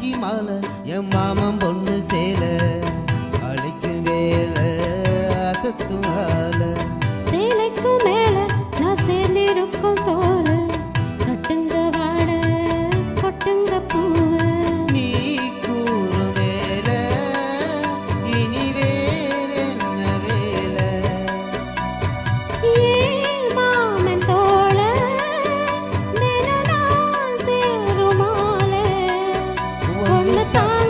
அஞ்சி மாலை என் மாமன் பொண்ணு சேல அழைக்கு வேலை அசத்தும் ஆலை சேலைக்கு மேல நான் சேர்ந்திருக்கும் சோறு கட்டுங்க வாட கொட்டுங்க பூவு நீ கூறும் வேலை இனி வேற என்ன வேலை ஏன் மாமன் தோள தினம் நான் சேரும் மாலை ஒண்ணு தாங்க